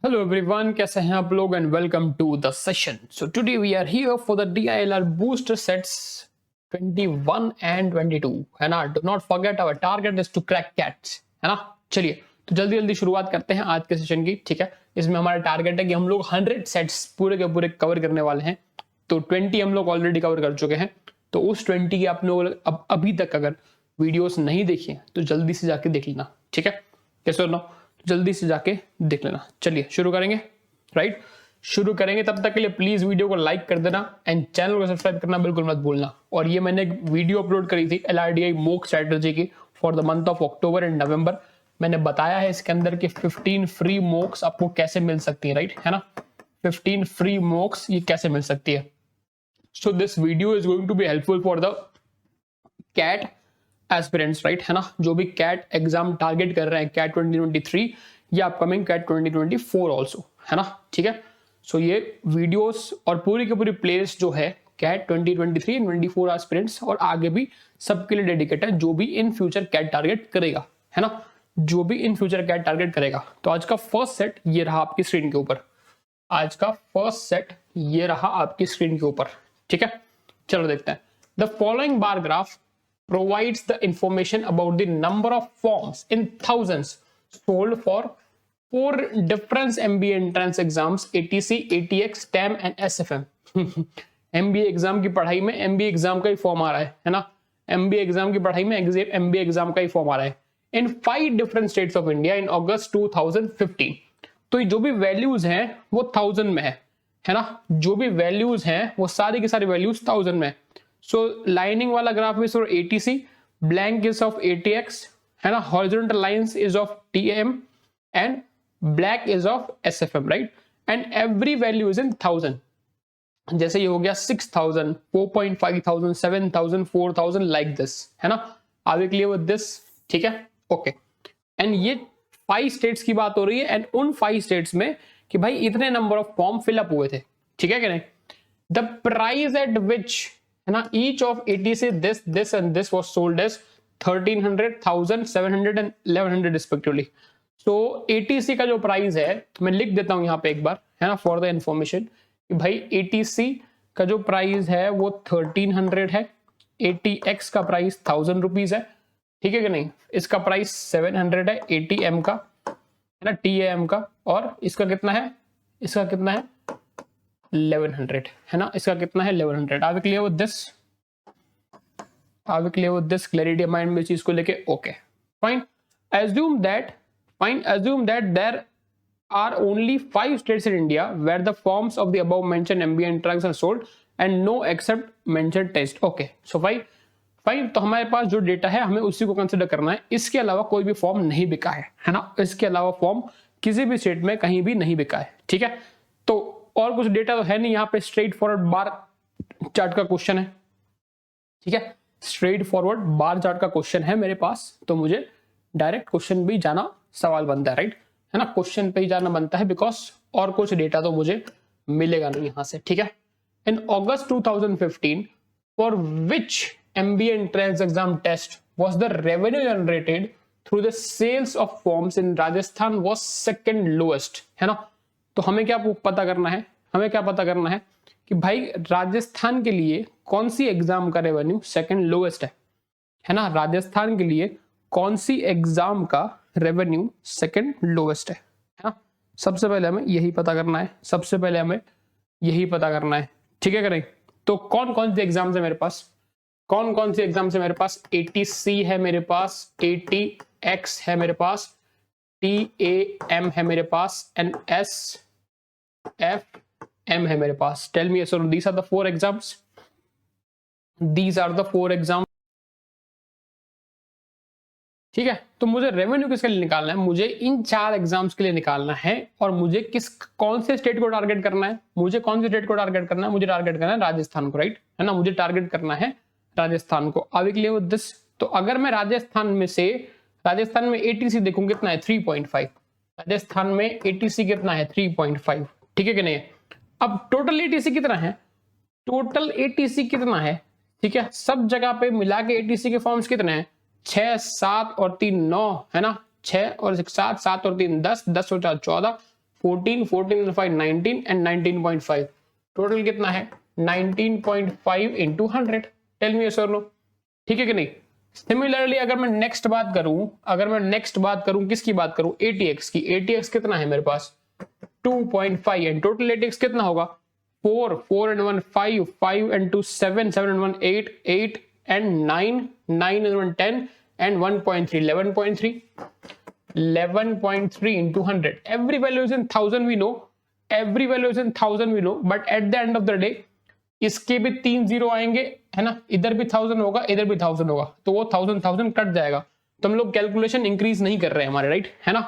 Hello everyone, कैसे हैं आप लोग and welcome to the session. So today we are here for the DILR booster sets 21 and 22 है ना. Do not forget our target is to crack cats है ना. चलिए तो जल्दी जल्दी शुरुआत करते हैं आज के सेशन की. ठीक है, इसमें हमारा टारगेट है कि हम लोग 100 सेट्स पूरे के पूरे कवर करने वाले हैं. तो 20 हम लोग ऑलरेडी कवर कर चुके हैं. तो उस 20 की आप लोग अभी तक अगर वीडियोस नहीं देखी हैं तो जल्दी से जाके देख लेना. ठीक है, कैसे होना, जल्दी से जाके देख लेना. चलिए शुरू करेंगे. राइट, शुरू करेंगे. तब तक के लिए प्लीज वीडियो को लाइक कर देना एंड चैनल को सब्सक्राइब करना बिल्कुल मत भूलना. और ये मैंने एक वीडियो अपलोड करी थी LRDI मॉक स्ट्रेटजी की for the month of October and November. मैंने बताया है इसके अंदर कि 15 फ्री मॉक्स आपको कैसे मिल सकती है. राइट है ना, 15 फ्री मॉक्स ये कैसे मिल सकती है. So this video is going to be helpful for the CAT aspirants. Right है ना, जो भी कैट एग्जाम टारगेट कर रहे हैं, कैट 2023 या अपकमिंग कैट 2024 ऑल्सो है ना. ठीक है, सो ये वीडियोस और पूरी की पूरी प्लेलिस्ट जो है कैट 2023 24 एस्पिरेंट्स और आगे भी सबके लिए डेडिकेटेड है जो भी इन फ्यूचर कैट टारगेट करेगा है ना, जो भी इन फ्यूचर कैट टारगेट करेगा. तो आज का फर्स्ट सेट ये रहा आपकी स्क्रीन के ऊपर. आज का फर्स्ट सेट ये रहा आपकी स्क्रीन के ऊपर. ठीक है, चलो देखते हैं. The following bar graph provides the information about the number of forms in thousands sold for 4 different MBA entrance exams ATC, ATX, TAM and SFM. MBA exam की पढ़ाई में MBA एग्जाम का ही फॉर्म आ रहा है ना. MBA एग्जाम की पढ़ाई में MBA एग्जाम का ही फॉर्म आ रहा है इन 5 different states of India in August 2015. तो जो भी वैल्यूज हैं वो 1000 में है ना. जो भी वैल्यूज हैं वो सारी की सारी वैल्यूज 1000 में. So lining वाला graph is for ATC, blank is of ATX है ना, horizontal lines is of TM and black is of SFM. right, and every value is in 1000. जैसे ये हो गया 6000, 4,500, 7000, 4000 like this है ना. Are we clear with this? ठीक है, ओके. एंड ये 5 स्टेट्स की बात हो रही है एंड उन 5 स्टेट्स में कि भाई इतने नंबर ऑफ फॉर्म फिलअप हुए थे. ठीक है कि नहीं. द प्राइस एट विच है ना each of ATC this and this was sold as 1300, 1000, 700 and 1100 respectively. so ATC का जो प्राइस है मैं लिख देता हूं यहाँ पे एक बार है ना फॉर द इंफॉर्मेशन कि भाई ATC का जो प्राइस है वो 1300 है, ATX का प्राइस 1000 रुपीज है. ठीक है कि नहीं. इसका प्राइस 700 है ATM का है ना, TAM का. और इसका कितना है, इसका कितना है 1100 है ना. इसका कितना है 1100. Are we clear with this? Are we clear with this? Clarity mind में चीज को लेके okay fine. Assume that there are only 5 states in India where the forms of the above mentioned MBA entrance are sold and no except mentioned test. Okay, so fine. तो हमारे पास जो data है हमें उसी को कंसिडर करना है. इसके अलावा कोई भी फॉर्म नहीं बिका है ना. इसके अलावा फॉर्म किसी भी स्टेट में कहीं भी नहीं बिका है. ठीक है, तो और कुछ डेटा तो है नहीं. यहाँ पे स्ट्रेट फॉरवर्ड बार चार्ट का क्वेश्चन है. ठीक है, स्ट्रेट फॉरवर्ड बार चार्ट का क्वेश्चन है मेरे पास. तो मुझे डायरेक्ट क्वेश्चन भी जाना सवाल बनता है. राइट है ना, क्वेश्चन पे ही जाना बनता है बिकॉज और कुछ डेटा तो मुझे मिलेगा नहीं यहां से. ठीक है, in August 2015 for which MBA entrance exam test was the revenue generated through the sales of forms in Rajasthan was second lowest है ना. तो हमें क्या पता करना है, हमें क्या पता करना है कि भाई राजस्थान के लिए कौन सी एग्जाम का रेवेन्यू सेकंड लोएस्ट है ना. राजस्थान के लिए कौन सी एग्जाम का रेवेन्यू सेकंड लोएस्ट है ना. सबसे पहले हमें यही पता करना है, सबसे पहले हमें यही पता करना है. ठीक है कि नहीं. तो कौन कौन सी एग्जाम्स है मेरे पास, कौन कौन सी एग्जाम्स है मेरे पास. ATC है मेरे पास, ATX है मेरे पास, TAM है मेरे पास एंड SFM है मेरे पास. Tell me sir, these are the 4 exams. These are the 4 exams. ठीक है, तो मुझे रेवेन्यू किसके लिए निकालना है, मुझे इन 4 एग्जाम्स के लिए निकालना है. और मुझे कौन से स्टेट को टारगेट करना है, मुझे कौन से स्टेट को टारगेट करना है, मुझे टारगेट करना है राजस्थान को. राइट है ना, मुझे टारगेट करना है राजस्थान को. आगे क्लियर विद दिस. तो अगर मैं राजस्थान में ATC देखूं कितना है 3.5. राजस्थान में ATC कितना है 3.5. ठीक है कि नहीं. अब टोटल ATC कितना है, टोटल ATC कितना है. ठीक है, सब जगह पे मिला के ATC के फॉर्म्स कितने हैं 6, 7 और 3 9 है ना. 6 और 7, 7 और 3 10, 10 और 4 14, 14, 14 and 5 19 and 19.5, टोटल कितना है 19.5 into 100. टेल मी यस और नो, ठीक है कि नहीं. सिमिलरली अगर मैं नेक्स्ट बात करूं, किसकी बात करूं, ATX की. ATX कितना है मेरे पास 2.5 एंड टोटल ATX कितना होगा 4, 4 and 1 5, 5 and 2 7, 7 and 1 8, 8 and 9, 9 and 1 10 and 1.3 11.3, 11.3 into 100. Every value is in thousand we know, but at the end of the day इसके भी 3 जीरो आएंगे, है ना. इधर भी 1000 होगा, इधर भी 1000 होगा, तो वो 1000 कट जाएगा. तो हम लोग कैलकुलेशन इंक्रीज नहीं कर रहे हैं हमारे, राइट, है ना.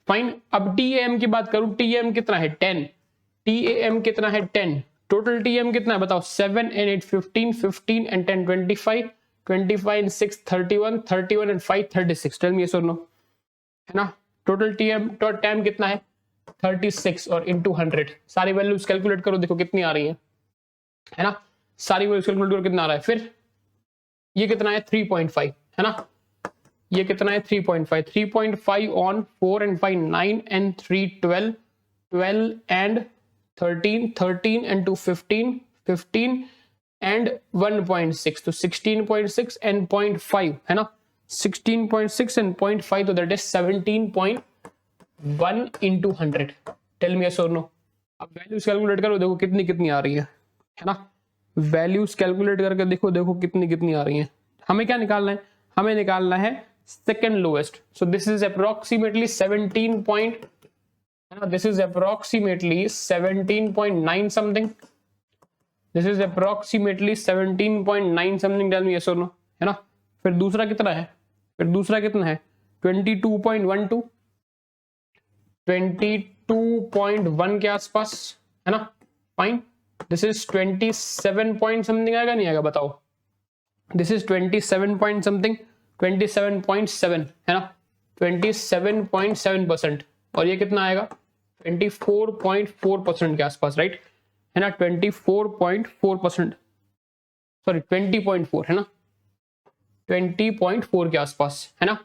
फाइन. अब TAM की बात करूं, TAM कितना है 10, TAM कितना है 10, टोटल TAM कितना है बताओ 7 and 8 15, 15 and 10 25, 25 and 6 31, 31 and 5 36. Tell me yes और नो, है ना. टोटल TAM कितना है 36 और इनटू 100. सारी वैल्यूज कैलकुलेट करो, देखो कितनी आ रही है ना. सारी वैल्यूज कैलकुलेट करो कितना आ रहा है. फिर ये कितना है 3.5, है ना. ये कितना है 3.5, 3.5 on 4 and 5 9 and 3 12, 12 and 13, 13 and 2 15, 15 and 1.6, तो 16.6 and 0.5, है ना. 16.6 and 0.5, तो that is 17.1 into 100. Tell me yes और नो. अब वैल्यूज कैलकुलेट करो, देखो कितनी कितनी आ रही है ना. वैल्यूज कैलकुलेट करके देखो कितनी कितनी आ रही है. हमें क्या निकालना है, हमें निकालना है second lowest. So this is approximately 17 point, this is approximately 17.9 something. This is approximately 17.9 something. Tell me yes or no, है ना. फिर दूसरा कितना है, 22.12, 22.1 के आसपास, है ना. Fine. This is 27 point something, आएगा नहीं आएगा बताओ. दिस इज 27 पॉइंट समथिंग, 27.7, है ना. 27.7%. और ये कितना आएगा 24.4% के आसपास, राइट, है ना. 24.4%, सॉरी 20.4, है ना. 20.4 के आसपास, है ना.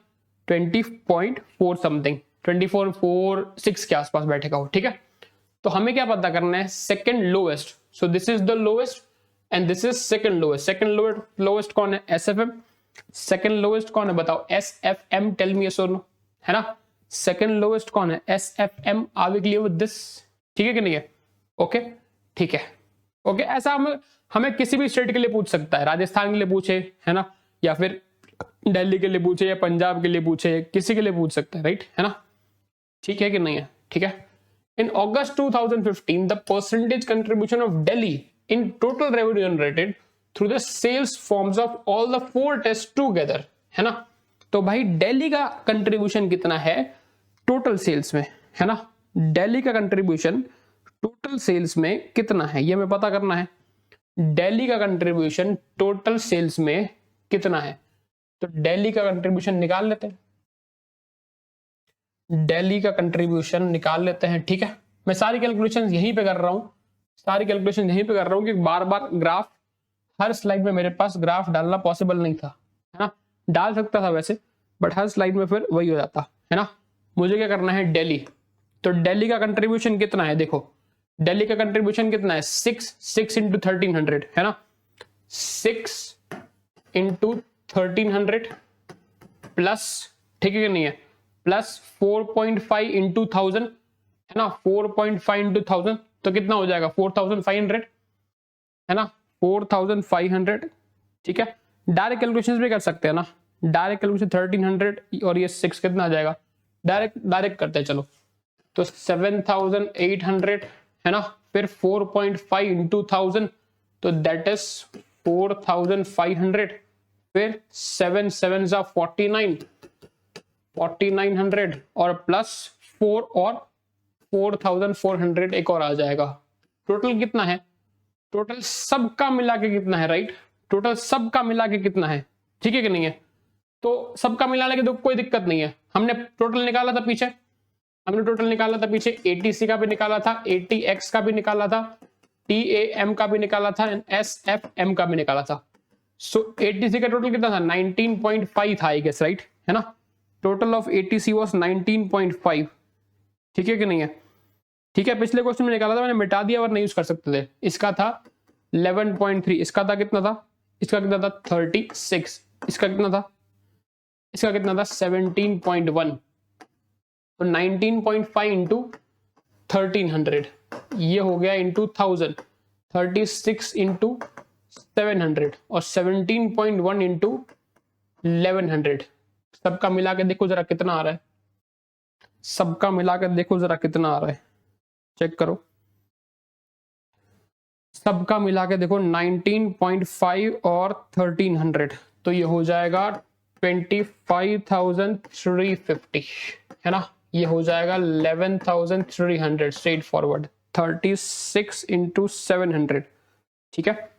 20.4 समथिंग, 24.46 के आसपास बैठेगा वो, ठीक है. तो हमें क्या पता करना है, second lowest. So this is the lowest and this is second lowest. Second lowest कौन है, SFM. सेकंड लोएस्ट कौन है बताओ, SFM. टेल मी यस और नो, है ना. सेकंड लोएस्ट कौन है, SFM. Are we clear with this, ठीक है कि नहीं है. ओके, ठीक है. ओके, ऐसा हमें किसी भी स्टेट के लिए पूछ सकता है. राजस्थान के लिए पूछे, है ना, या फिर दिल्ली के लिए पूछे, या पंजाब के लिए पूछे, किसी के लिए पूछ सकता है, राइट, है ना. ठीक है कि नहीं है, ठीक है. In August 2015 the percentage contribution of Delhi in total revenue generated through the sales forms of all the 4 test together, है ना. तो भाई दिल्ली का कंट्रीब्यूशन कितना है टोटल सेल्स में, है ना. दिल्ली का कंट्रीब्यूशन टोटल सेल्स में कितना है, ये हमें पता करना है. दिल्ली का कंट्रीब्यूशन टोटल सेल्स में कितना है, तो दिल्ली का कंट्रीब्यूशन निकाल लेते हैं. दिल्ली का कंट्रीब्यूशन निकाल लेते हैं, ठीक है. मैं सारी कैलकुलेशन यहीं पे कर रहा हूं, कि बार बार ग्राफ, हर स्लाइड में मेरे पास ग्राफ डालना पॉसिबल नहीं था, है ना. डाल सकता था वैसे, बट हर स्लाइड में फिर वही हो जाता, है ना. मुझे क्या करना है, दिल्ली. तो दिल्ली का कंट्रीब्यूशन कितना है, देखो दिल्ली का कंट्रीब्यूशन कितना है 6 into 1300, है ना. 6 into 1300 प्लस, ठीक है कि नहीं है, प्लस 4.5 into 1000, है ना. 4.5 into 1000 तो कितना हो जाएगा 4500, है ना. 4500, ठीक है. डायरेक्ट कैलकुलेशन भी कर सकते हैं ना. डायरेक्ट कैलकुलेशन 1300 और ये 6 कितना आ जाएगा, डायरेक्ट करते हैं चलो. तो 7800, है ना. फिर 4.5 into 1000, तो दैट इज 4500. फिर 7 7s are 4900 और प्लस 4 और 4400 एक और आ जाएगा. टोटल कितना है, टोटल सबका मिला के कितना है, राइट. टोटल सबका मिला के कितना है, ठीक है कि नहीं है. तो सबका मिलाने के तो कोई दिक्कत नहीं है. हमने टोटल निकाला था पीछे, ATC का भी निकाला था, ATX का भी निकाला था, TAM का भी निकाला था, SFM का भी निकाला था. सो ATC का टोटल कितना था 19.5 था आई गेस, राइट, है ना. टोटल ऑफ ATC वाज 19.5, ठीक है कि नहीं है. ठीक है, पिछले क्वेश्चन में निकाला था मैंने, मिटा दिया और नहीं यूज कर सकते थे। इसका था 11.3, इसका था कितना था, इसका कितना था 36, इसका कितना था, इसका कितना था 17.1, तो 19.5 इंटू 1300, ये हो गया इंटू 1000, 36 इंटू 700 और 17.1 इंटू 1100। सबका मिला के देखो जरा कितना आ रहा है, सबका मिला के देखो जरा कितना आ रहा है, चेक करो। सबका मिला के देखो 19.5 और 1300, तो ये हो जाएगा 25,350, है ना, ये हो जाएगा 11,300 स्ट्रेट फॉरवर्ड। 36 इंटू 700, ठीक है,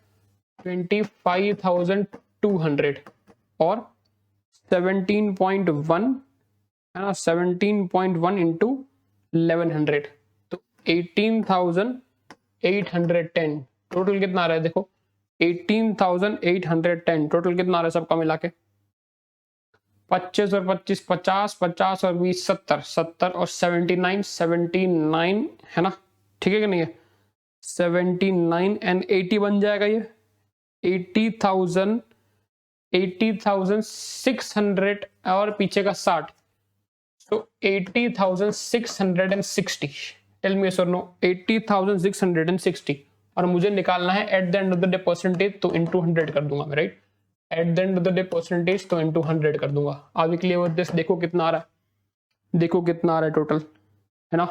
25,200 और 17.1 है ना, 17.1 इंटू 1100, तो 18,810। टोटल कितना आ रहा है देखो, 18,810 टोटल कितना आ रहा है सबका मिला के। 25 और 25 50, 50 और 20 70, 70 और 79 79, है ना, ठीक है कि नहीं है, 79 एंड 80 बन जाएगा ये 80,000, 80,600 और पीछे का 60, तो 80,660। टेल मी यस और नो, 80,660, और मुझे निकालना है at the end of the day percentage, तो इनटू 100 कर दूंगा मैं, right, at the end of the day percentage तो इनटू 100 कर दूंगा। आगे क्लियर विद दिस, देखो कितना आ रहा है, देखो कितना आ रहा है टोटल, है ना,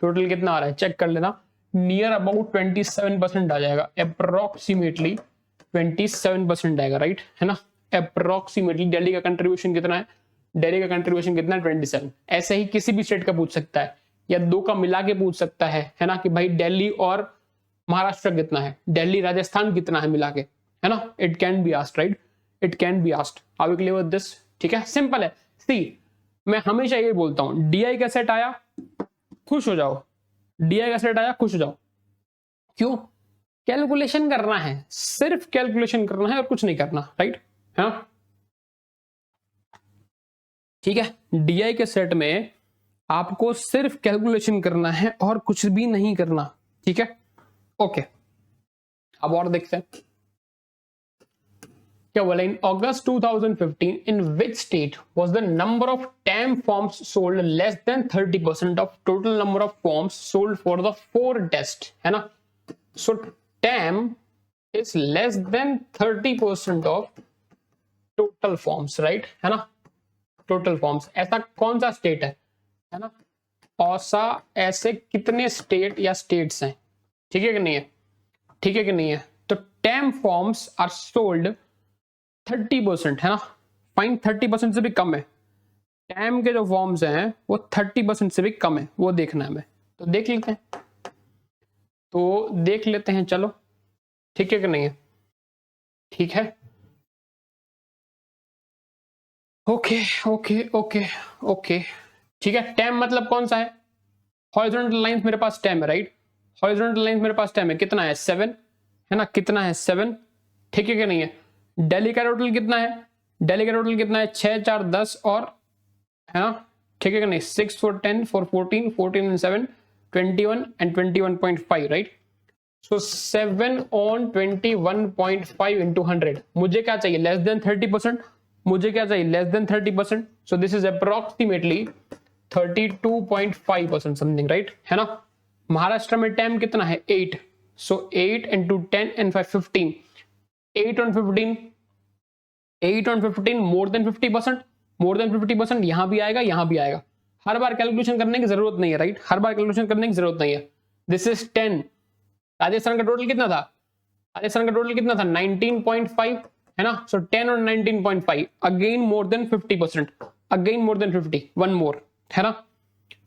टोटल कितना आ रहा है चेक कर लेना, नियर अबाउट 27% आ जाएगा, अप्रोक्सीमेटली 27% आएगा, राइट, है ना, अप्रोक्सीमेटली। दिल्ली का कंट्रीब्यूशन कितना है, दिल्ली का कंट्रीब्यूशन कितना है 27। ऐसे ही किसी भी स्टेट का पूछ सकता है, या दो का मिला के पूछ सकता है ना, कि भाई दिल्ली और महाराष्ट्र कितना है, दिल्ली राजस्थान कितना है मिला के, है ना, it can be asked, right, it can be asked. Are we clear with this, ठीक है, सिंपल है। सी, मैं हमेशा ये बोलता हूं, डीआई का सेट आया खुश हो जाओ, डीआई का सेट आया खुश हो जाओ, क्यों, कैलकुलेशन करना है, सिर्फ कैलकुलेशन करना है और कुछ नहीं करना, राइट, है ना, ठीक है। डीआई के सेट में आपको सिर्फ कैलकुलेशन करना है और कुछ भी नहीं करना, ठीक है, ओके। अब और देखते हैं क्या बोला, in August 2015 in which state was the number of TAM forms sold less than 30% of total number of forms sold for the 4 test, है ना, so TAM is less than 30% of total forms, right, है ना, total forms. ऐसा कौन सा state है ना, औसा ऐसे कितने स्टेट या स्टेट्स हैं, ठीक है कि नहीं है, ठीक है कि नहीं है, तो टैम फॉर्म्स आर सोल्ड 30%, है ना, फाइन, 30% से भी कम है, टैम के जो फॉर्म्स हैं वो 30% से भी कम है, वो देखना है हमें, तो देख लेते हैं, तो देख लेते हैं, चलो, ठीक है कि नहीं है, ठीक है, ओके ओके ओके ओके, ठीक है। टैम मतलब कौन सा है, हॉरिजॉन्टल लाइंस मेरे पास टैम है, राइट, हॉरिजॉन्टल लाइंस मेरे पास टैम है, कितना है 7, है ना, कितना है 7, ठीक है कि नहीं है। दिल्ली का टोटल कितना है, दिल्ली का टोटल कितना है 6 4 10 और, है ना, ठीक है कि नहीं, 6 4 10 4 14 14 and 7 21 and 21.5, right, so 7 on 21.5 into 100, मुझे क्या चाहिए लेस देन 30%, मुझे क्या चाहिए less than 30%, so this is approximately 32.5% something, right, है ना। महाराष्ट्र में टैम कितना है 8, सो 8 into 10 and 5 15, 8 on 15, 8 on 15 more than 50%, more than 50%, यहां भी आएगा यहां भी आएगा, हर बार कैलकुलेशन करने की जरूरत नहीं है, राइट, हर बार कैलकुलेशन करने की जरूरत नहीं है। दिस इज 10, राजस्थान का टोटल कितना था, राजस्थान का टोटल कितना था 19.5, है ना, सो 10 और 19.5, again more than 50%, again more than 50, one more, है ना।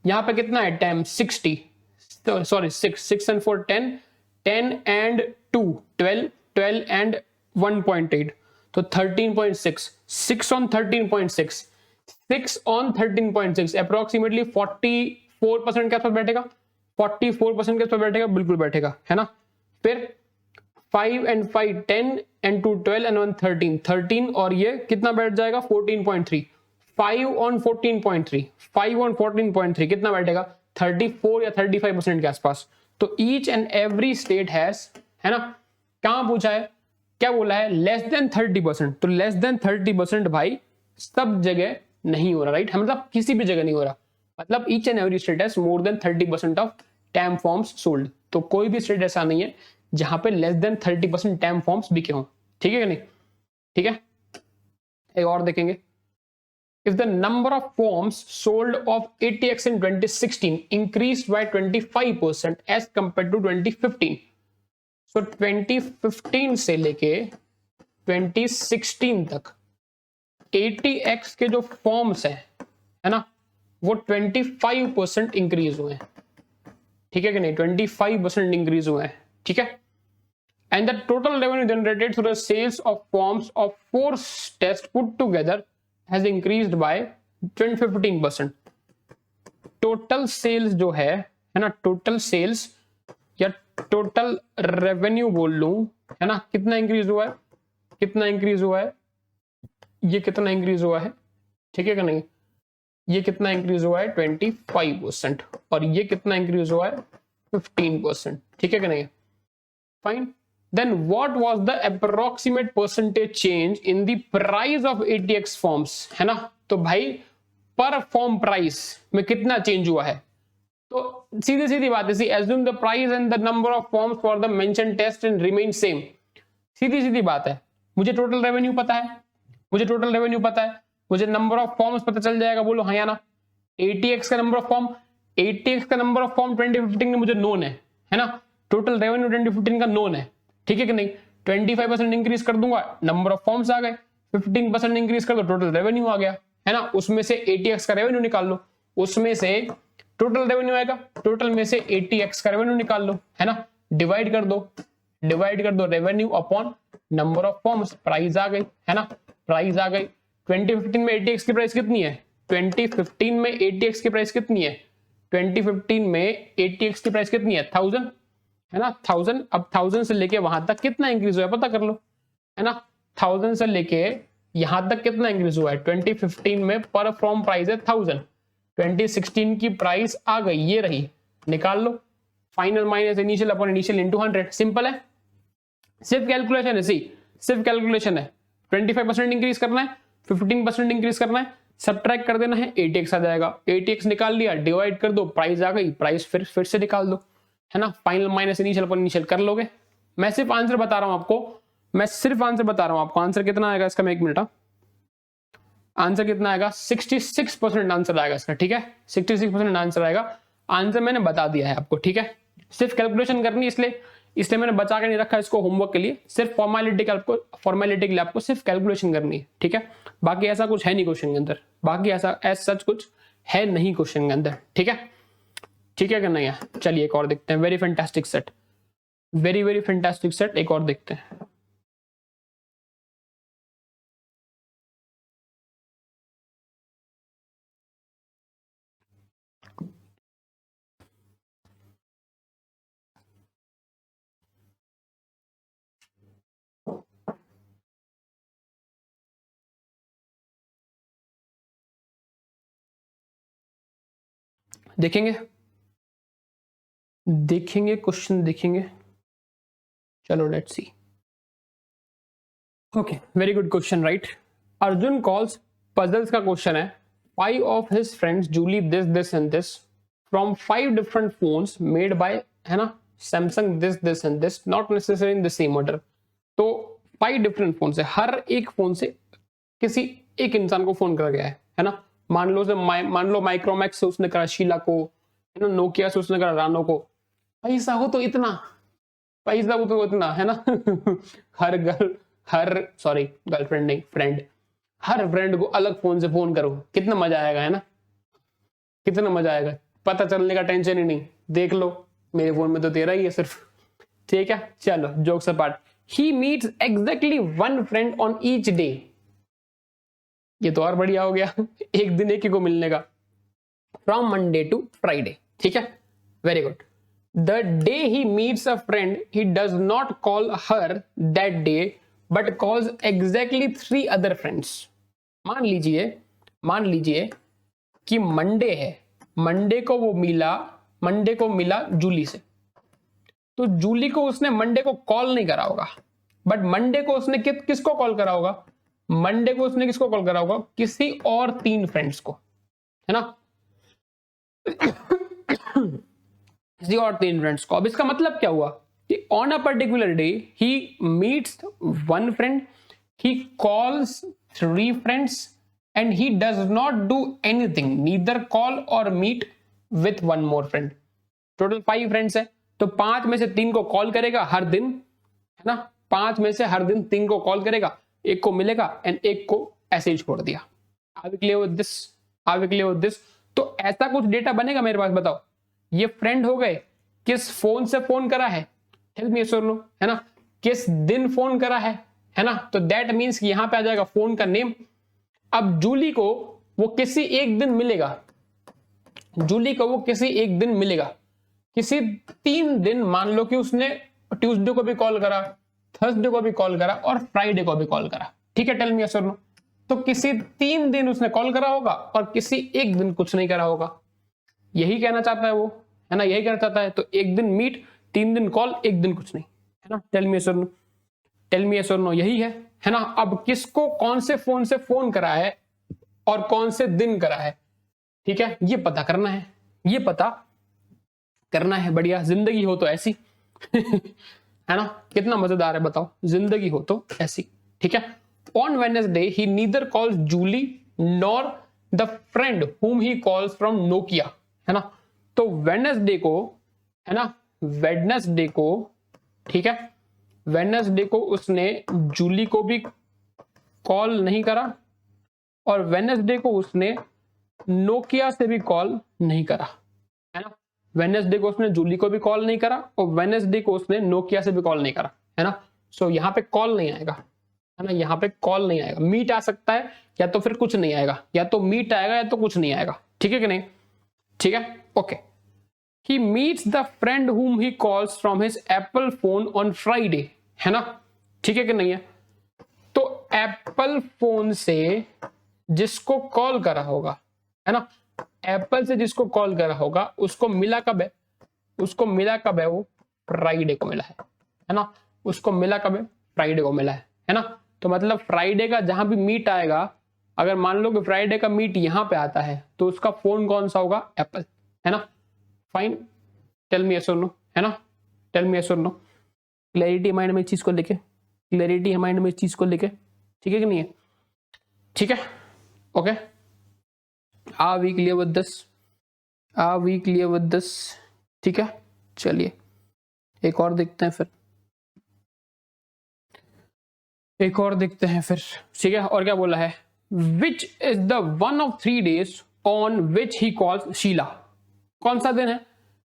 यहां पे कितना है time 60, sorry 6 and 4 10, 10 and 2 12, 12 and 1.8, तो 13.6, 6 on 13.6, 6 on 13.6, अप्रोक्सीमेटली 44% के आसपास बैठेगा, 44% के आसपास बैठेगा, बिल्कुल बैठेगा, है ना। फिर 5 and 5 10 and 2 12 and 1 13, 13 और ये कितना बैठ जाएगा 14.3, 5 on 14.3, 5 on 14.3 कितना बैठेगा 34 या 35% के आसपास। तो each and every state has, है ना, कहां पूछा है, क्या बोला है, लेस देन 30%। तो लेस देन 30% भाई सब जगह नहीं हो रहा, राइट, मतलब किसी भी जगह नहीं हो रहा, मतलब each and every state has more than 30% of TAM forms sold. तो कोई भी स्टेट ऐसा नहीं है जहां पे लेस देन 30% टैम फॉर्म्स बिके हों, ठीक है कि नहीं, ठीक है। एक और देखेंगे, if the number of forms sold of ATX in 2016 increased by 25% as compared to 2015, so 2015 से लेके 2016 तक ATX के जो फॉर्म्स है ना, वो 25% इंक्रीज हुए हैं, ठीक है कि नहीं, 25% इंक्रीज हुए हैं, ठीक है। And the total revenue generated through the sales of forms of 4 tests put together has increased by 15%। Total sales जो है ना, टोटल सेल्स या टोटल रेवेन्यू बोल लूं, है ना, कितना इंक्रीज हुआ है, कितना इंक्रीज हुआ है, ये कितना इंक्रीज हुआ है, ठीक है कि नहीं, ये कितना इंक्रीज हुआ है 25%, और ये कितना इंक्रीज हुआ है 15%, ठीक है कि नहीं, fine. Then what was the approximate percentage change in the price of ATX forms, है ना, तो भाई पर फॉर्म प्राइस में कितना चेंज हुआ है। तो सीधी सीधी बात है, assume the price and the number of forms for the mentioned test and remain same। सीधी सीधी बात है, मुझे टोटल रेवेन्यू पता है, मुझे टोटल रेवेन्यू पता है, मुझे नंबर ऑफ फॉर्म्स पता चल जाएगा, बोलो हाँ या ना। ATX का नंबर ऑफ फॉर्म, ATX का नंबर ऑफ फॉर्म 2015 में मुझे नोन है ना, टोटल रेवेन्यू 2015 का नोन है, ठीक है कि नहीं। 25% इंक्रीज कर दूंगा, नंबर ऑफ फॉर्म्स आ गए, 15% इंक्रीज कर दो, टोटल रेवेन्यू आ गया, है ना। उसमें से ATX का रेवेन्यू निकाल लो, उसमें से टोटल रेवेन्यू आएगा, टोटल में से ATX का रेवेन्यू निकाल लो, है ना, डिवाइड कर दो revenue upon number of forms, price आ गई, है ना, प्राइस आ गई। 2015 में ATX की प्राइस कितनी है, 2015 में ATX की प्राइस कितनी है, 2015 में ATX की प्राइस कितनी है 1000, है ना, 1000। अब 1000 से लेके वहां तक कितना इंक्रीज हुआ है पता कर लो, है ना, 1000 से लेके यहां तक कितना इंक्रीज हुआ है। 2015 में पर फॉर्म प्राइस है 1000, 2016 की प्राइस आ गई, ये रही, निकाल लो, final minus initial upon initial into 100, simple है, सिर्फ कैलकुलेशन है, सिर्फ कैलकुलेशन है। 25% इंक्रीज करना है, 15% इंक्रीज करना है, सब्ट्रैक्ट कर देना है, ATX आ जाएगा, ATX निकाल लिया, डिवाइड कर दो, प्राइस आ गई, प्राइस फिर से निकाल दो, है ना, फाइनल माइनस इनिशियल पर इनिशियल कर लोगे। मैं सिर्फ आंसर बता रहा हूं आपको, मैं सिर्फ आंसर बता रहा हूं आपको, आंसर कितना आएगा इसका, मैं एक मिनट, आंसर कितना आएगा 66% आंसर आएगा इसका, ठीक है, 66% आंसर आएगा, आंसर मैंने बता दिया है आपको, ठीक है। सिर्फ कैलकुलेशन करनी, इसलिए मैंने बचा के नहीं रखा इसको होमवर्क के लिए, सिर्फ फॉर्मेलिटी के लिए आपको सिर्फ कैलकुलेशन करनी है, ठीक है। बाकी ऐसा कुछ है नहीं क्वेश्चन के अंदर, बाकी ऐसा सच कुछ है नहीं क्वेश्चन के अंदर, ठीक है, ठीक है कि नहीं है। चलिए एक और देखते हैं, very fantastic set, very fantastic set, एक और देखते हैं। देखेंगे क्वेश्चन देखेंगे, चलो let's see. Okay, very good question, right. Arjun calls, puzzles का क्वेश्चन है, 5 of his friends Julie this and this from 5 different phones made by, है ना, Samsung this and this, not necessarily in the same order। तो 5 different phone है, हर एक phone से किसी एक इंसान को फोन करा गया है ना। मान लो माइक्रोमैक्स से उसने करा शीला को, है ना, नोकिया से उसने करा रानो को, पैसा हो तो इतना, पैसा हो तो इतना, है ना। गर्लफ्रेंड नहीं, फ्रेंड, हर फ्रेंड को अलग फोन से फोन करो, कितना मजा आएगा, है ना, कितना मजा आएगा, पता चलने का टेंशन ही नहीं, देख लो मेरे फोन में तो तेरा ही है सिर्फ, ठीक है। चलो jokes apart, he meets exactly 1 friend on each day, ये तो और बढ़िया हो गया, एक दिन एक ही को मिलने का, फ्रॉम मंडे टू फ्राइडे, ठीक है, very good. The day he meets a friend he does not call her that day but calls exactly 3 other friends. मान लीजिए कि मंडे है, मंडे को मिला जूली से, तो जूली को उसने मंडे को कॉल नहीं करा होगा, बट मंडे को उसने किसको कॉल करा होगा, मंडे को उसने किसको कॉल करा होगा, किसी और 3 फ्रेंड्स को, है ना, किसी और 3 फ्रेंड्स को। अब इसका मतलब क्या हुआ कि on a particular day he meets 1 friend, he calls 3 friends and he does not do anything, neither call और meet with 1 more friend. Total 5 friends है, तो 5 में से 3 को कॉल करेगा हर दिन, है ना, 5 में से हर दिन 3 को कॉल करेगा, 1 को मिलेगा एंड 1 को ऐसे ही छोड़ दिया। Are we clear with this? तो ऐसा कुछ डेटा बनेगा मेरे पास, बताओ ये फ्रेंड हो गए, किस फोन से फोन करा है, help me yes or no, है ना, किस दिन फोन करा है ना, तो दैट मीन्स कि यहां पे आ जाएगा फोन का नेम। अब जूली को वो किसी एक दिन मिलेगा, किसी 3 दिन, मान लो कि उसने ट्यूसडे को भी कॉल करा, थर्सडे को भी कॉल करा और फ्राइडे को भी कॉल करा, ठीक है, टेल मी यस और नो। तो किसी 3 दिन उसने कॉल करा होगा और किसी एक दिन कुछ नहीं करा होगा, यही कहना चाहता है वो, है ना, यही कहना चाहता है। तो एक दिन मीट, 3 दिन कॉल, एक दिन कुछ नहीं, है ना, टेल मी यस और नो, यही है ना। अब किसको कौन से फोन से फोन करा है और कौन से दिन करा है, ठीक है, ये पता करना है, बढ़िया जिंदगी हो तो ऐसी है ना, कितना मजेदार है बताओ, जिंदगी हो तो ऐसी, ठीक है। On Wednesday he neither calls Julie nor the friend whom he calls from Nokia, है ना। तो वेडनेसडे को, है ना, वेडनेसडे को, ठीक है, वेडनेसडे को उसने जूली को भी कॉल नहीं करा और वेडनेसडे को उसने नोकिया से भी कॉल नहीं करा, है ना। वेडनेसडे को उसने जूली को भी कॉल नहीं करा और वेडनेसडे को उसने नोकिया से भी कॉल नहीं करा, है ना। सो यहाँ पे कॉल नहीं आएगा, है ना, यहाँ पे कॉल नहीं आएगा, मीट आ सकता है या तो फिर कुछ नहीं आएगा, या तो मीट आएगा या तो कुछ नहीं आएगा, ठीक है कि नहीं, ठीक है, okay. He meets the friend whom he calls from his Apple phone on Friday, है ना, ठीक है कि नहीं है। तो एप्पल फोन से जिसको कॉल करा होगा, है ना, एप्पल से जिसको कॉल करा होगा उसको मिला कब है, वो फ्राइडे को मिला है ना, उसको मिला कब है, फ्राइडे को मिला है ना। तो मतलब फ्राइडे का जहां भी मीट आएगा, अगर मान लो कि फ्राइडे का मीट यहां पे आता है तो उसका फोन कौन सा होगा, एप्पल, है ना, फाइन, टेल मी यस और नो, है ना, टेल मी यस और नो। क्लैरिटी माइंड में इस चीज को लेके, ठीक है कि नहीं है, ठीक है, okay. Are we clear with this? ठीक है, चलिए एक और देखते हैं फिर, ठीक है। और क्या बोला है, which is the one of 3 days on which he calls Sheila. कौन सा दिन है,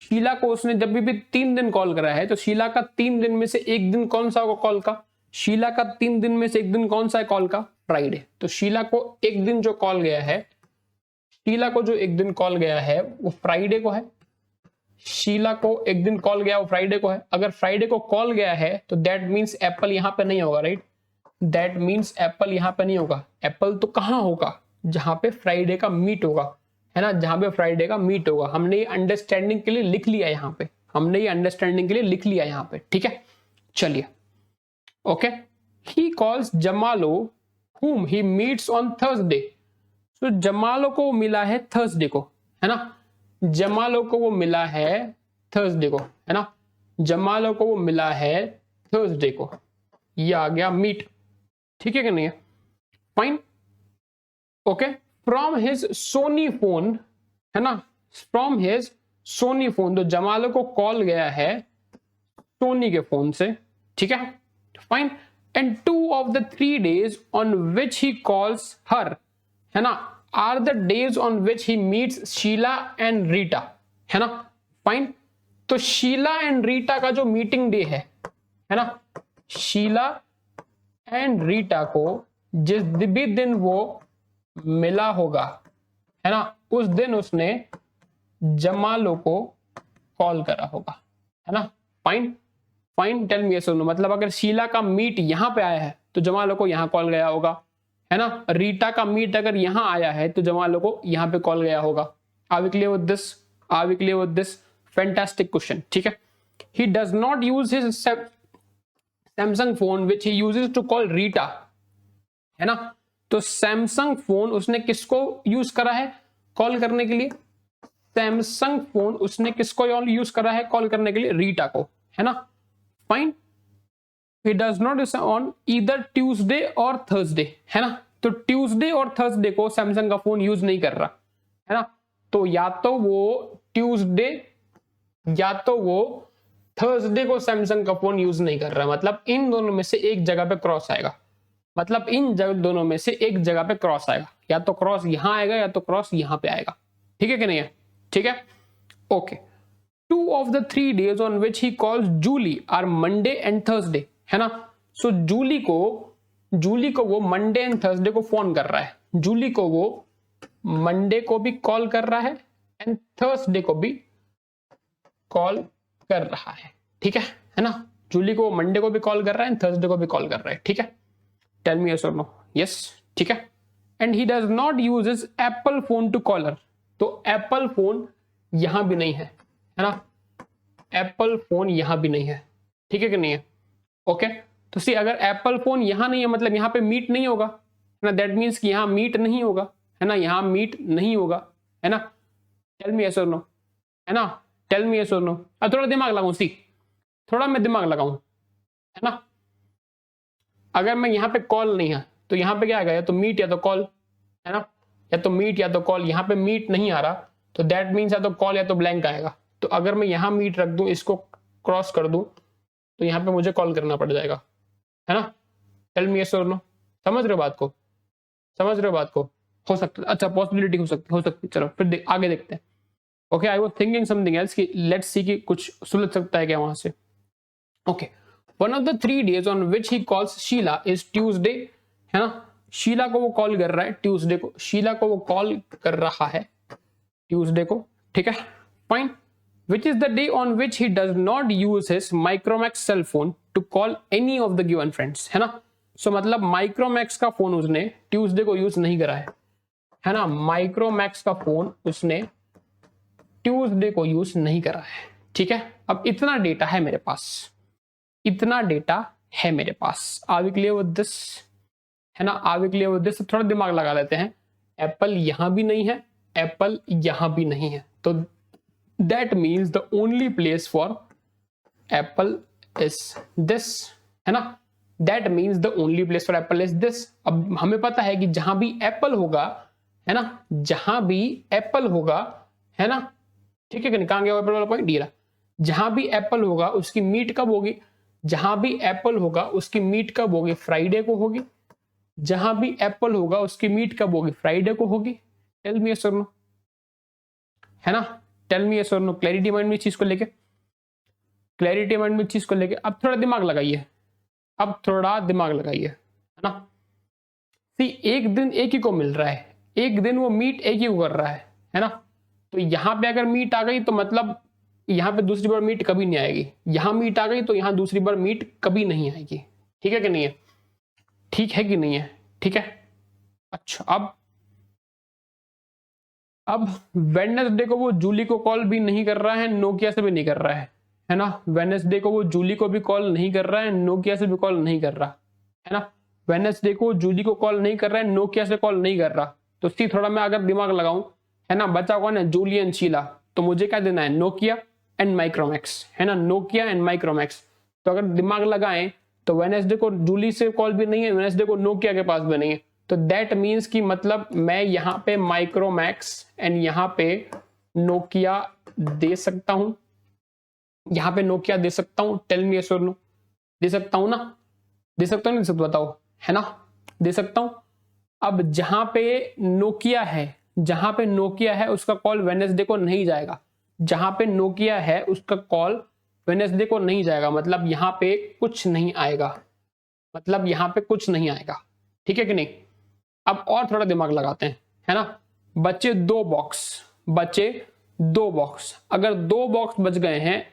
शीला को उसने जब भी 3 दिन कॉल करा है, तो शीला का 3 दिन में से एक दिन कौन सा होगा कॉल का, शीला का 3 दिन में से एक दिन कौन सा है कॉल का, फ्राइडे। तो शीला को एक दिन जो कॉल गया है, शीला को जो एक दिन कॉल गया है वो फ्राइडे को है, शीला को एक दिन कॉल गया वो फ्राइडे को है। अगर फ्राइडे को कॉल गया है तो दैट मींस एप्पल यहां पे नहीं होगा, राइट, दैट मींस एप्पल यहां पे नहीं होगा। एप्पल तो कहां होगा, जहां पे फ्राइडे का मीट होगा, है ना, जहां पे फ्राइडे का मीट होगा। हमने ये अंडरस्टैंडिंग के लिए लिख लिया यहाँ पे, ठीक है, चलिए, okay. He calls Jamalo whom he meets on Thursday। तो जमालो को मिला है थर्सडे को, है ना, जमालो को वो मिला है थर्सडे को, है ना, जमालो को वो मिला है थर्सडे को, ये आ गया मीट, ठीक है कि नहीं है, fine, okay. From his Sony phone, है ना, फ्रॉम हिज सोनी फोन, तो जमालो को कॉल गया है सोनी के फोन से, ठीक है, fine. And 2 of the 3 days on which he calls her, है ना, are the days on which he meets Sheila and Rita, है ना, फाइन। तो शीला एंड रीटा का जो मीटिंग डे है ना, शीला एंड रीटा को जिस भी दिन वो मिला होगा, है ना, उस दिन उसने जमालो को कॉल करा होगा, है ना, फाइन, टेल मी यस और नो। मतलब अगर शीला का मीट यहां पे आया है तो जमालो को यहां कॉल गया होगा, है ना, रीटा का मीट अगर यहां आया है तो जमालो को यहां पे कॉल गया होगा, are we clear with this? Are we clear with this? Fantastic question, ठीक है। He does not use his Samsung phone which he uses to call Rita, है ना। तो सैमसंग फोन उसने किसको यूज करा है कॉल करने के लिए? सैमसंग फोन उसने किसको यूज करा है कॉल करने के लिए? रीटा को, है ना। Fine. He does not use on either Tuesday और Thursday, है ना। तो ट्यूसडे और थर्सडे को सैमसंग का फोन यूज नहीं कर रहा, है ना। तो या तो वो ट्यूसडे या तो वो थर्सडे को सैमसंग का फोन यूज नहीं कर रहा, मतलब इन दोनों में से एक जगह पे क्रॉस आएगा, मतलब इन दोनों में से एक जगह पे क्रॉस आएगा, या तो क्रॉस यहां आएगा या तो क्रॉस यहां पे आएगा, ठीक है कि नहीं है? ठीक है, okay. 2 of the 3 days on which he calls Julie are Monday and Thursday, है ना। सो जूली को वो मंडे एंड थर्सडे को फोन कर रहा है, जूली को वो मंडे को भी कॉल कर रहा है एंड थर्सडे को भी कॉल कर रहा है, ठीक है ना। जूली को मंडे को भी कॉल कर रहा है एंड थर्सडे को भी कॉल कर रहा है, ठीक है। टेल मी यस और नो? यस, ठीक है। And he does not use his Apple phone to call her, तो एप्पल फोन यहां भी नहीं है ना, एप्पल फोन यहां भी नहीं है, ठीक है कि नहीं है? ओके, तो सी अगर एप्पल फोन यहां नहीं है मतलब यहां पे मीट नहीं होगा, है ना। दैट मीन्स कि यहां मीट नहीं होगा, है ना, यहां मीट नहीं होगा, है ना। टेल मी यस और नो, है ना, टेल मी यस और नो। अब थोड़ा दिमाग लगाऊं, सी थोड़ा मैं दिमाग लगाऊं, है ना। अगर मैं यहां पे कॉल नहीं है तो यहां पे क्या आएगा, या तो मीट या तो कॉल, है ना, या तो मीट या तो कॉल। यहां पे मीट नहीं आ रहा तो दैट मीन्स या तो कॉल या तो ब्लैंक आएगा। तो अगर मैं यहां मीट रख दूं, इसको क्रॉस कर दूं, तो यहां पे मुझे कॉल करना पड़ जाएगा, है ना। टेल मी यस और नो। समझ रहे हो बात को? समझ रहे हो बात को? हो सकता है, अच्छा पॉसिबिलिटी हो सकती। चलो फिर आगे देखते हैं। Okay, I was thinking something else कि लेट्स सी कि कुछ सुलझ सकता है क्या वहां से। Okay, one of the 3 days on which he calls Sheila is Tuesday, है ना। शीला को वो कॉल कर रहा है ट्यूसडे को, शीला को वो कॉल कर रहा है ट्यूसडे को, ठीक है, fine. Which is the day on which he does not use his Micromax cell phone to call any of the given friends, है ना। सो मतलब Micromax का फोन उसने ट्यूसडे को यूज नहीं करा है ना। Micromax का फोन उसने ट्यूसडे को यूज नहीं करा है, ठीक है। अब इतना डेटा है मेरे पास, इतना डेटा है मेरे पास। Are we clear with this? है ना, are we clear with this? थोड़ा दिमाग लगा लेते हैं। एप्पल यहां भी नहीं है, एप्पल यहां भी नहीं है, तो that means the only place for apple is this, है ना। that means the only place for apple is this। अब हमें पता है कि जहां भी एप्पल होगा, है ना, जहां भी एप्पल होगा, है ना, ठीक है कि नहीं? कहां गया एप्पल वाला पॉइंट? ये रहा। जहां भी एप्पल होगा उसकी मीट कब होगी? जहां भी एप्पल होगा उसकी मीट कब होगी? फ्राइडे को होगी। जहां भी एप्पल होगा उसकी मीट कब होगी? फ्राइडे को होगी। टेल मी यस और नो, है ना। टेल मी यस और नो। क्लैरिटी माइंड में चीज को लेके, क्लैरिटी माइंड में चीज को लेके अब थोड़ा दिमाग लगाइए, अब थोड़ा दिमाग लगाइए, है ना। सी एक दिन एक ही को मिल रहा है, एक दिन वो मीट एक ही को कर रहा है ना। तो यहां पे अगर मीट आ गई तो मतलब यहां पे दूसरी बार मीट कभी नहीं आएगी, यहां मीट आ गई तो यहां दूसरी बार मीट कभी नहीं आएगी, ठीक है कि नहीं है? ठीक है कि नहीं है? ठीक है। अच्छा, अब वेडनेसडे को वो जूली को कॉल भी नहीं कर रहा है, नोकिया से भी नहीं कर रहा है ना। वेडनेसडे को वो जूली को भी कॉल नहीं कर रहा है, नोकिया से भी कॉल नहीं कर रहा है ना। वेडनेसडे को जूली को कॉल नहीं कर रहा है, नोकिया से कॉल नहीं कर रहा। तो सी थोड़ा मैं अगर दिमाग लगाऊं, है ना, बचा कौन है? जूली एंड शीला। तो मुझे क्या देना है? नोकिया एंड माइक्रोमैक्स, है ना, नोकिया एंड माइक्रोमैक्स। तो अगर दिमाग लगाएं तो वेडनेसडे को जूली से कॉल भी नहीं है, वेडनेसडे को नोकिया के पास भी नहीं है। तो दैट मीन्स कि मतलब मैं यहां पे माइक्रोमैक्स एंड यहां पे नोकिया दे सकता हूं, यहां पे नोकिया दे सकता हूं। टेल मी यस और नो। दे सकता हूं ना? दे सकता हूं, नहीं दे सकता? बताओ, है ना, दे सकता हूं। अब जहां पे नोकिया है, जहां पे नोकिया है उसका कॉल वेडनेसडे को नहीं जाएगा, जहां पे नोकिया है उसका कॉल वेडनेसडे को नहीं जाएगा, मतलब यहां पे कुछ नहीं आएगा, मतलब यहां पे कुछ नहीं आएगा, ठीक है कि नहीं? अब और थोड़ा दिमाग लगाते हैं, है ना। बचे 2 बॉक्स, बचे 2 बॉक्स। अगर 2 बॉक्स बच गए हैं,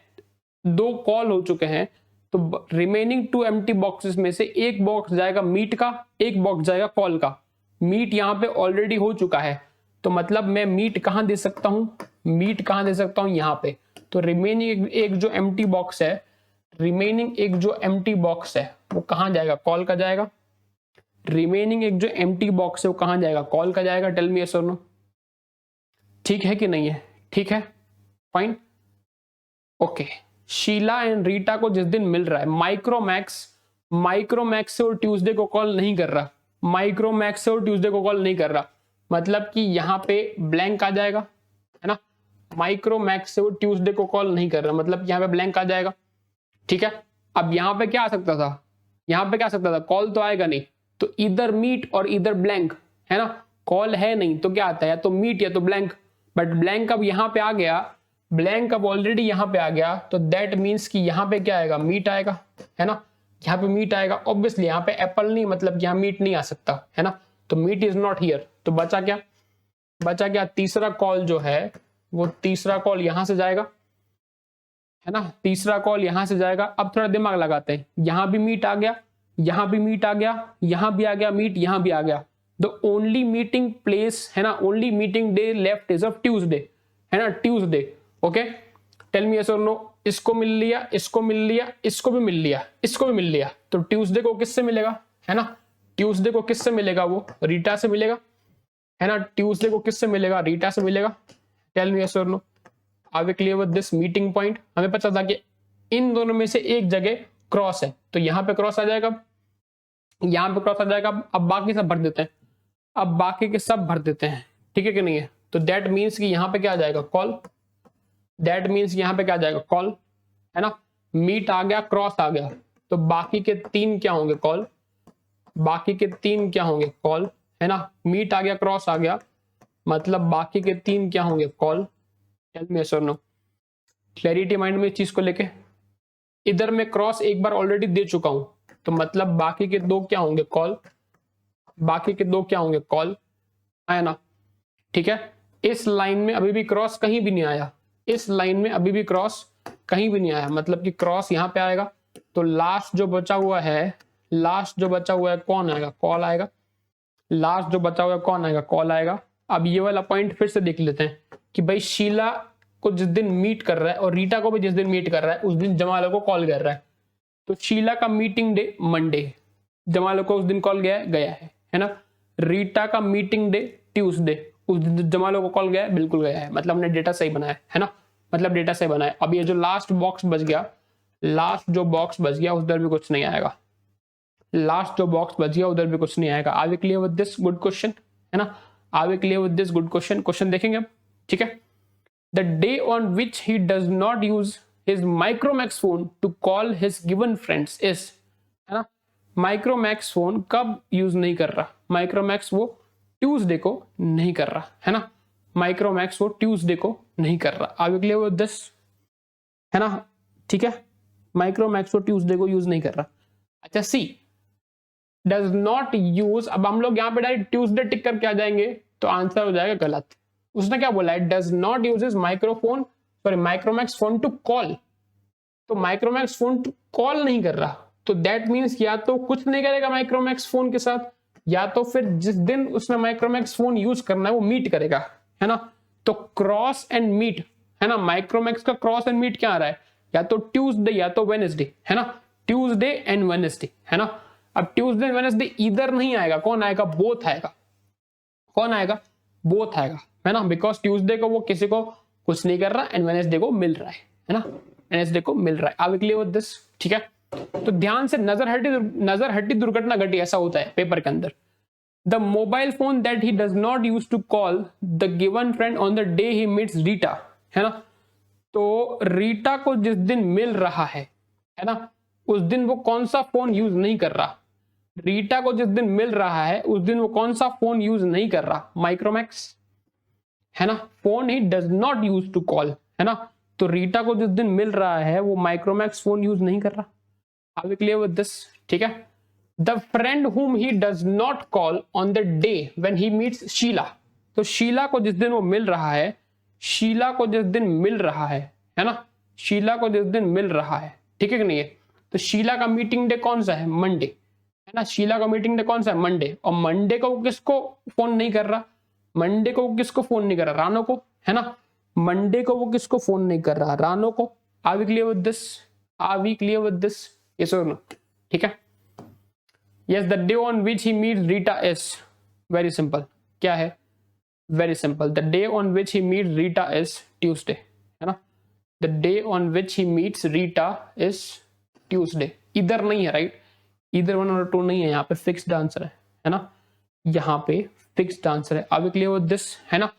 2 कॉल हो चुके हैं, तो रिमेनिंग 2 एम्प्टी बॉक्सेस में से एक बॉक्स जाएगा मीट का, एक बॉक्स जाएगा कॉल का। मीट यहां पे ऑलरेडी हो चुका है, तो मतलब मैं मीट कहां दे सकता हूं, मीट कहां दे सकता हूं, यहां पे। तो रिमेनिंग एक जो एम्प्टी बॉक्स है, रिमेनिंग एक जो एम्प्टी बॉक्स है वो कहां जाएगा, कॉल का जाएगा। रिमेनिंग एक जो एम्प्टी बॉक्स है वो कहां जाएगा, कॉल का जाएगा। टेल मी यस और नो, ठीक है कि नहीं है, ठीक है, fine, okay. Sheila and Rita को जिस दिन मिल रहा है, माइक्रोमैक्स से वो ट्यूसडे को कॉल नहीं कर रहा, माइक्रोमैक्स से वो ट्यूसडे को कॉल नहीं कर रहा, मतलब कि यहां पे ब्लैंक आ जाएगा, है ना। माइक्रोमैक्स से वो ट्यूसडे को कॉल नहीं कर रहा, मतलब यहां पे ब्लैंक आ जाएगा, ठीक है। अब यहां पे क्या आ सकता था, यहां पे क्या आ सकता था, कॉल तो आएगा नहीं, तो इधर मीट और इधर ब्लैंक, है ना। कॉल है नहीं तो क्या आता है, या तो मीट या तो ब्लैंक, बट ब्लैंक अब यहां पे आ गया, ब्लैंक अब ऑलरेडी यहां पे आ गया, तो दैट मीन्स कि यहां पे क्या आएगा, मीट आएगा, है ना। यहां पे मीट आएगा, ऑब्वियसली यहां पे एप्पल नहीं, मतलब यहां मीट नहीं आ सकता, है ना। तो मीट इज नॉट हियर, तो बचा क्या, बचा क्या, तीसरा कॉल जो है वो तीसरा कॉल यहां से जाएगा, है ना, तीसरा कॉल यहां से जाएगा। अब थोड़ा दिमाग लगाते हैं, यहां भी मीट आ गया, यहां भी मीट आ गया, यहां भी आ गया मीट, यहां भी आ गया। द ओनली मीटिंग प्लेस, है ना, only meeting day left is of Tuesday, है ना, Tuesday, okay. Tell me yes और नो, इसको मिल लिया, इसको मिल लिया, इसको भी मिल लिया, इसको भी मिल लिया, तो ट्यूसडे को किससे मिलेगा, है ना, ट्यूसडे को किससे मिलेगा, वो रीटा से मिलेगा, है ना, ट्यूसडे को किससे मिलेगा, रीटा से मिलेगा। टेल मी यस और no, are we clear with this meeting point. हमें पता था कि इन दोनों में से एक जगह क्रॉस है, तो यहां पे क्रॉस आ जाएगा, यहां पे क्रॉस आ जाएगा। अब बाकी सब भर देते हैं, अब बाकी के सब भर देते हैं, ठीक है कि नहीं है। तो दैट मीन्स कि यहां पे क्या आ जाएगा, कॉल, दैट मीन्स यहां पे क्या आ जाएगा, कॉल, है ना। मीट आ गया, क्रॉस आ गया, तो बाकी के तीन क्या होंगे, कॉल, बाकी के तीन क्या होंगे, कॉल, है ना। मीट आ गया, क्रॉस आ गया, मतलब बाकी के तीन क्या होंगे, कॉल। टेल मी यस और नो, क्लैरिटी माइंड में इस चीज को लेके। इधर मैं क्रॉस एक बार ऑलरेडी दे चुका हूं, तो मतलब बाकी के दो क्या होंगे, कॉल, बाकी के दो क्या होंगे, कॉल, है ना, ठीक है। इस लाइन में अभी भी क्रॉस कहीं भी नहीं आया, इस लाइन में अभी भी क्रॉस कहीं भी नहीं आया, मतलब कि क्रॉस यहां पे आएगा, तो लास्ट जो बचा हुआ है, लास्ट जो बचा हुआ है कौन आएगा, कॉल आएगा, लास्ट जो बचा हुआ है कौन आएगा, कॉल आएगा। अब ये वाला पॉइंट फिर से देख लेते हैं कि भाई शीला को जिस दिन मीट कर रहा है और रीटा को भी जिस दिन मीट कर रहा है उस दिन जमालो को कॉल कर रहा है, तो शीला का मीटिंग डे मंडे, जमालो को उस दिन कॉल गया है ना। रीटा का मीटिंग डे ट्यूसडे, उस दिन जमालो को कॉल गया है, बिल्कुल गया है, मतलब हमने डेटा सही बनाया है ना, मतलब डेटा सही बनाया। अब ये जो लास्ट बॉक्स बच गया, लास्ट जो बॉक्स बच गया उधर भी कुछ नहीं आएगा, लास्ट जो बॉक्स बच गया उधर भी कुछ नहीं आएगा। Are we clear with this good question, है ना, are we clear with this good question. Question देखेंगे अब, ठीक है। The day on which he does not use his Micromax phone to call his given friends is, है ना, Micromax phone कब use नहीं कर रहा, माइक्रोमैक्स वो ट्यूसडे को नहीं कर रहा, है ना, माइक्रोमैक्स वो ट्यूसडे को नहीं कर रहा। Are we clear with this, है ना, ठीक है, माइक्रोमैक्स वो ट्यूसडे को यूज नहीं कर रहा। अच्छा, सी डज नॉट यूज, अब हम लोग यहाँ पे डायरेक्ट ट्यूसडे टिक करके आ जाएंगे तो आंसर हो जाएगा गलत। उसने क्या बोला है, does not use his microphone, sorry Micromax phone to call, तो माइक्रोमैक्स फोन टू कॉल नहीं कर रहा, तो दैट मीन्स या तो कुछ नहीं करेगा माइक्रोमैक्स फोन के साथ, या तो फिर जिस दिन उसने माइक्रोमैक्स फोन यूज करना है वो मीट करेगा, है ना। तो क्रॉस एंड मीट, है ना, माइक्रोमैक्स का क्रॉस एंड मीट क्या आ रहा है, या तो ट्यूसडे या तो वेडनेसडे, है ना, ट्यूसडे एंड वेडनेसडे, है ना। अब ट्यूसडे वेडनेसडे इधर नहीं आएगा, कौन आएगा, बोथ आएगा, कौन आएगा, बोथ आएगा, है ना, बिकॉज ट्यूसडे को वो किसी को कुछ नहीं कर रहा एंड वेडनेसडे को मिल रहा है ना, वेडनेसडे को मिल रहा है। Are we clear with this, ठीक है। तो ध्यान से, नजर हटी दुर्घटना घटी, ऐसा होता है पेपर के अंदर। The mobile phone that he does not use to call the given friend on the day he meets Rita, है ना, तो रीटा को जिस दिन मिल रहा है ना, उस दिन वो कौन सा फोन यूज नहीं कर रहा, रीटा को जिस दिन मिल रहा है उस दिन वो कौन सा फोन यूज नहीं कर रहा, माइक्रोमैक्स, है ना, phone he does not use to call, है ना, तो रीटा को जिस दिन मिल रहा है वो माइक्रोमैक्स फोन यूज नहीं कर रहा। Are we clear with this, ठीक है। The friend whom he does not call on the day when he meets Sheila, तो शीला को जिस दिन वो मिल रहा है, शीला को जिस दिन मिल रहा है ना, शीला को जिस दिन मिल रहा है, ठीक है कि नहीं है। तो शीला का मीटिंग डे कौन सा है, मंडे, है ना, शीला का मीटिंग डे कौन सा है, मंडे, और मंडे को किसको फोन नहीं कर रहा, मंडे को वो किसको फोन नहीं कर रहा, रानो को, है ना। मंडे को वो किसको फोन नहीं कर रहा, रानो को। Are we clear with this, are we clear with this, yes और नो, ठीक है। Yes, the day on which he meet Rita is, very simple, क्या है, very simple, the day on which he meet Rita is Tuesday, है ना। The day on which he meets Rita is Tuesday, इधर नहीं है, right, इधर 1 और 2 नहीं है, यहाँ पे फिक्स्ड आंसर है ना, यहाँ पे फिक्स्ड आंसर है। Are we clear with this, है ना।